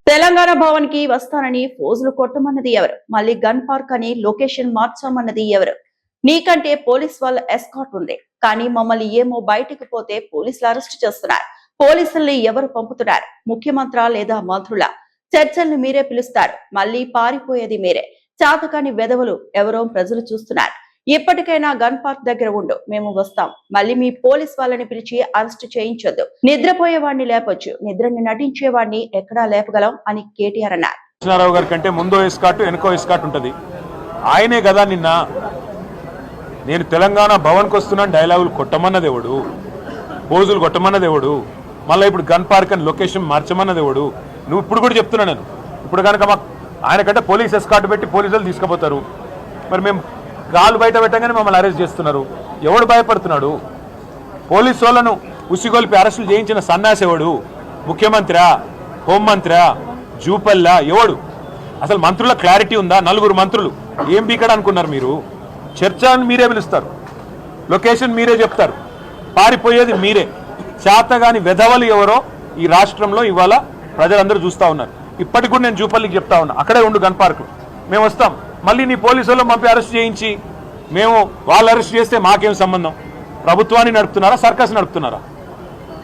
తెలంగాణ భవన్ కి వస్తానని ఫోజులు కొట్టమన్నది ఎవరు? మళ్ళీ గన్ పార్క్ అని లొకేషన్ మార్చామన్నది ఎవరు? నీకంటే పోలీస్ వాళ్ళ ఎస్కాట్ ఉంది, కానీ మమ్మల్ని ఏమో బయటికి పోతే పోలీసులు అరెస్ట్ చేస్తున్నారు. పోలీసుల్ని ఎవరు పంపుతున్నారు? ముఖ్యమంత్రి లేదా మంత్రుల? చర్చల్ని మీరే పిలుస్తారు, మళ్ళీ పారిపోయేది మీరే. చాతకాని వెధవలు ఎవరో ప్రజలు చూస్తున్నారు. ఇప్పటికైనా గన్ పార్క్ దగ్గర ఉండు, మేము వస్తాం. మళ్ళీ మీ పోలీస్ వాళ్ళని పిలిచి అరెస్ట్ చేయించొద్దు. నిద్రపోయేవాడిని లేపొచ్చు, నిద్రని నటించేవాడిని ఎక్కడా లేపగలం అని కేటీఆర్ అన్నారు. కృష్ణారావు గారి కంటే ముందో ఎస్కాట్ వెనుకో ఎస్కాట్ ఉంటది. ఆయనే కదా నిన్న నేను తెలంగాణ భవన్కి వస్తున్నాను డైలాగులు కొట్టమన్నది ఎవడు, పోజులు కొట్టమన్నది ఎవడు, మళ్ళీ ఇప్పుడు గన్ పార్క్ అని లొకేషన్ మార్చమన్నది ఎవడు? నువ్వు ఇప్పుడు కూడా చెప్తున్నా నేను. ఇప్పుడు కనుక మాకు ఆయన కంటే పోలీస్ ఎస్కాట్ పెట్టి పోలీసులు తీసుకుపోతారు, మరి మేము గాలు బయట పెట్టగానే మమ్మల్ని అరెస్ట్ చేస్తున్నారు. ఎవడు భయపడుతున్నాడు? పోలీసు వాళ్ళను ఉసిగొల్పి అరెస్టులు చేయించిన సన్నాసి ఎవడు? ముఖ్యమంత్రి, హోంమంత్రి, జూపల్లా ఎవడు? అసలు మంత్రుల క్లారిటీ ఉందా? 4 మంత్రులు ఏం బీకడ అనుకున్నారు మీరు? చర్చను మీరే పిలుస్తారు, లొకేషన్ మీరే చెప్తారు, పారిపోయేది మీరే. చేతగాని వెధవలు ఎవరో ఈ రాష్ట్రంలో ఇవాళ ప్రజలందరూ చూస్తూ ఉన్నారు. ఇప్పటికి కూడా నేను జూపల్లికి చెప్తా ఉన్నా, అక్కడే ఉండు గన్ పార్క్, మేము వస్తాం. మళ్ళీ నీ పోలీసు వాళ్ళు పంపి అరెస్ట్ చేయించి మేము వాళ్ళు అరెస్ట్ చేస్తే మాకేం సంబంధం? ప్రభుత్వాన్ని నడుపుతున్నారా, సర్కస్ నడుపుతున్నారా?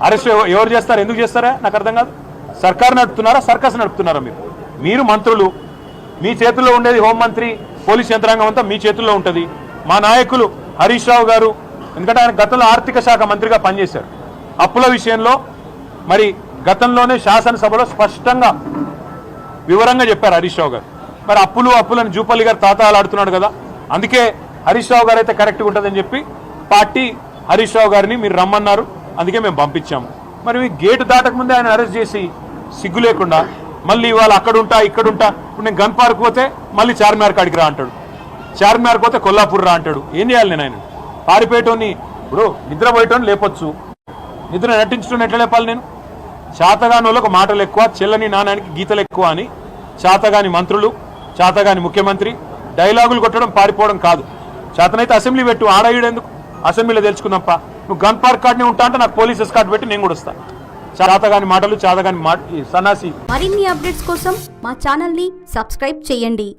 అరెస్ట్ ఎవరు చేస్తారా, ఎందుకు చేస్తారా నాకు అర్థం కాదు. సర్కారు నడుపుతున్నారా, సర్కస్ నడుపుతున్నారా? మీరు మంత్రులు, మీ చేతుల్లో ఉండేది హోంమంత్రి, పోలీస్ యంత్రాంగం అంతా మీ చేతుల్లో ఉంటుంది. మా నాయకులు హరీష్ రావు గారు, ఎందుకంటే ఆయన గతంలో ఆర్థిక శాఖ మంత్రిగా పనిచేశారు, అప్పుల విషయంలో మరి గతంలోనే శాసనసభలో స్పష్టంగా వివరంగా చెప్పారు హరీష్ రావు గారు. మరి అప్పులని జూపల్లి గారు తాతాలాడుతున్నాడు కదా, అందుకే హరీష్ రావు గారు అయితే కరెక్ట్గా ఉంటుందని చెప్పి పార్టీ హరీష్ రావు గారిని మీరు రమ్మన్నారు, అందుకే మేము పంపించాము. మరి మీ గేటు దాటకముందే ఆయన అరెస్ట్ చేసి సిగ్గు లేకుండా మళ్ళీ ఇవాళ అక్కడుంటా ఇక్కడుంటా, ఇప్పుడు నేను గన్ పార్క్ పోతే మళ్ళీ చార్మినార్ కాడికి రా అంటాడు, చార్మినార్ పోతే కొల్లాపూర్ రా అంటాడు. ఏం చేయాలి నేను? ఆయన పారిపోయేటోని, ఇప్పుడు నిద్రపోయేటోని లేపొచ్చు, నిద్ర నటించడం ఎట్లా లేపాలి నేను? చేతగాని వాళ్ళకు మాటలు ఎక్కువ, చెల్లని నాణానికి గీతలు ఎక్కువ అని చేతగాని మంత్రులు, చేతగాని ముఖ్యమంత్రి డైలాగులు కొట్టడం పారిపోవడం కాదు. చేతనైతే అసెంబ్లీ పెట్టు, ఆడయ్యేందుకు అసెంబ్లీలో తెలుసుకున్నప్ప. నువ్వు గన్ పార్క్ కార్డ్ని ఉంటా అంటే నాకు పోలీస్ ఎస్కాట్ పెట్టి నేను కూడా వస్తాను. చేతగాని మాటలు, చేతగాని సన్నాసి. మరిన్ని అప్డేట్స్ కోసం మా ఛానల్ ని సబ్స్క్రైబ్ చేయండి.